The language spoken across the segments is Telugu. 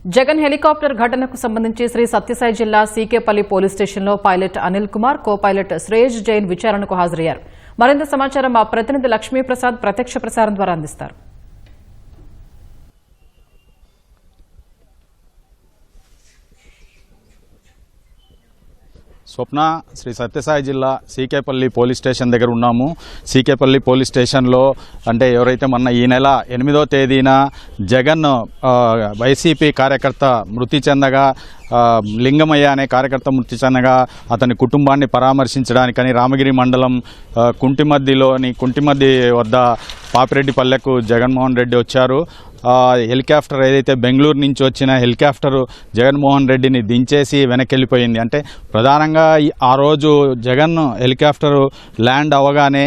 జగన్ హెలికాప్టర్ ఘటనకు సంబంధించి శ్రీ సత్యసాయి జిల్లా సీకేపల్లి పోలీస్ స్టేషన్లో pilot Anil Kumar, co pilot Shreyas Jain విచారణకు హాజరయ్యారు. మరింత సమాచారం మా ప్రతినిధి లక్ష్మీప్రసాద్ ప్రత్యక్ష ప్రసారం ద్వారా అందిస్తారు. స్వప్న, శ్రీ సత్యసాయి జిల్లా సీకేపల్లి పోలీస్ స్టేషన్ దగ్గర ఉన్నాము. సీకేపల్లి పోలీస్ స్టేషన్లో అంటే ఎవరైతే మొన్న ఈ నెల 8వ తేదీన జగన్ వైసీపీ కార్యకర్త మృతి చెందగా, లింగమయ్య అనే కార్యకర్త మృతి చెందగా అతని కుటుంబాన్ని పరామర్శించడానికని రామగిరి మండలం కుంటిమద్ది వద్ద పాపిరెడ్డిపల్లెకు జగన్మోహన్ రెడ్డి వచ్చారు. హెలికాప్టర్ ఏదైతే బెంగళూరు నుంచి వచ్చిన హెలికాప్టర్ జగన్మోహన్ రెడ్డిని దించేసి వెనక్కి వెళ్ళిపోయింది. అంటే ప్రధానంగా ఆ రోజు జగన్ హెలికాప్టర్ ల్యాండ్ అవ్వగానే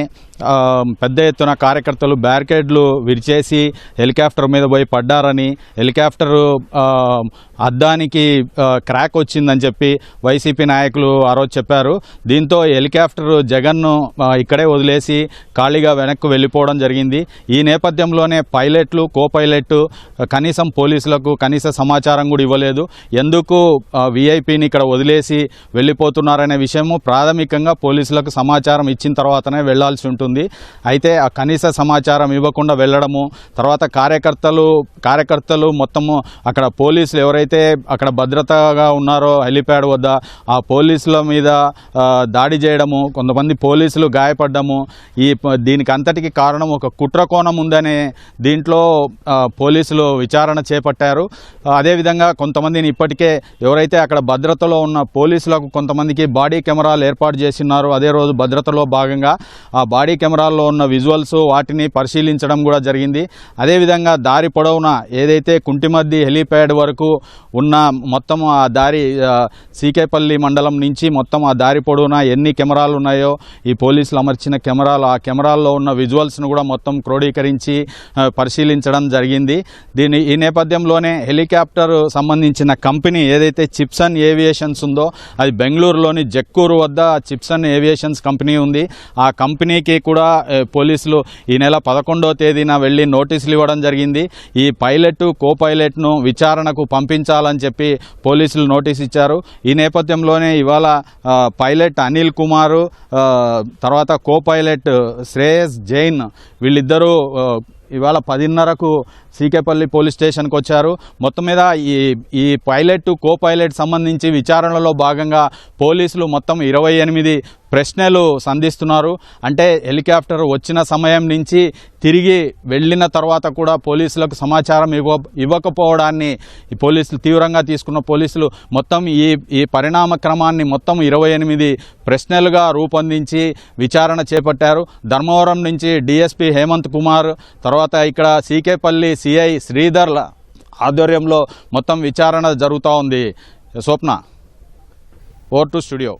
పెద్ద ఎత్తున కార్యకర్తలు బ్యారికేడ్లు విరిచేసి హెలికాప్టర్ మీద పోయి పడ్డారని, హెలికాప్టరు అద్దానికి క్రాక్ వచ్చిందని చెప్పి వైసీపీ నాయకులు ఆ రోజు చెప్పారు. దీంతో హెలికాప్టర్ జగన్ను ఇక్కడే వదిలేసి ఖాళీగా వెనక్కు వెళ్ళిపోవడం జరిగింది. ఈ నేపథ్యంలోనే పైలట్లు, కో పైలట్ కనీసం పోలీసులకు కనీస సమాచారం కూడా ఇవ్వలేదు. ఎందుకు వీఐపీని ఇక్కడ వదిలేసి వెళ్ళిపోతున్నారనే విషయము ప్రాథమికంగా పోలీసులకు సమాచారం ఇచ్చిన తర్వాతనే వెళ్లాల్సి ఉంటుంది. అయితే ఆ కనీస సమాచారం ఇవ్వకుండా వెళ్ళడము, తర్వాత కార్యకర్తలు మొత్తము అక్కడ పోలీసులు ఎవరైతే అక్కడ భద్రతగా ఉన్నారో హెలిప్యాడ్ వద్ద ఆ పోలీసుల మీద దాడి చేయడము, కొంతమంది పోలీసులు గాయపడ్డము, దీనికి అంతటికి కారణం ఒక కుట్ర కోణం ఉందనే దీంట్లో పోలీసులు విచారణ చేపట్టారు. అదేవిధంగా కొంతమందిని ఇప్పటికే ఎవరైతే అక్కడ భద్రతలో ఉన్న పోలీసులకు కొంతమందికి బాడీ కెమెరాలు ఏర్పాటు చేసినారు. అదే రోజు భద్రతలో భాగంగా ఆ బాడీ కెమెరాల్లో ఉన్న విజువల్స్ వాటిని పరిశీలించడం కూడా జరిగింది. అదేవిధంగా దారి పొడవునా ఏదైతే కుంటిమద్ది హెలీప్యాడ్ వరకు ఉన్న మొత్తం ఆ దారి సీకేపల్లి మండలం నుంచి మొత్తం ఆ దారి పొడవునా ఎన్ని కెమెరాలు ఉన్నాయో ఈ పోలీసులు అమర్చిన కెమెరాలు, ఆ కెమెరాల్లో ఉన్న విజువల్స్ను కూడా మొత్తం క్రోడీకరించి పరిశీలించడం జరిగింది. ఈ నేపథ్యంలోనే హెలికాప్టర్ సంబంధించిన కంపెనీ ఏదైతే చిప్సన్ ఏవియేషన్స్ ఉందో అది బెంగళూరులోని జక్కూరు వద్ద చిప్సన్ ఏవియేషన్స్ కంపెనీ ఉంది. ఆ కంపెనీకి కూడా పోలీసులు ఈ నెల 11వ తేదీన వెళ్ళి నోటీసులు ఇవ్వడం జరిగింది. ఈ పైలట్, కో పైలట్ను విచారణకు పంపించాలని చెప్పి పోలీసులు నోటీస్ ఇచ్చారు. ఈ నేపథ్యంలోనే ఇవాళ పైలట్ అనిల్ కుమార్, తర్వాత కో పైలట్ శ్రేయస్ జైన్ వీళ్ళిద్దరూ ఇవాళ 10:30కు సీకేపల్లి పోలీస్ స్టేషన్కి వచ్చారు. మొత్తం మీద ఈ పైలట్, కో పైలట్ సంబంధించి విచారణలో భాగంగా పోలీసులు మొత్తం 28 ప్రశ్నలు సంధిస్తున్నారు. అంటే హెలికాప్టర్ వచ్చిన సమయం నుంచి తిరిగి వెళ్ళిన తర్వాత కూడా పోలీసులకు సమాచారం ఇవ్వకపోవడాన్ని ఈ పోలీసులు తీవ్రంగా తీసుకున్న పోలీసులు మొత్తం ఈ పరిణామ క్రమాన్ని మొత్తం 28 ప్రశ్నలుగా రూపొందించి విచారణ చేపట్టారు. ధర్మవరం నుంచి డిఎస్పీ హేమంత్ కుమార్, తర్వాత ఇక్కడ సీకేపల్లి సిఐ శ్రీధర్ ఆధ్వర్యంలో మొత్తం విచారణ జరుగుతూ ఉంది. స్వప్న, ఓవర్ టు స్టూడియో.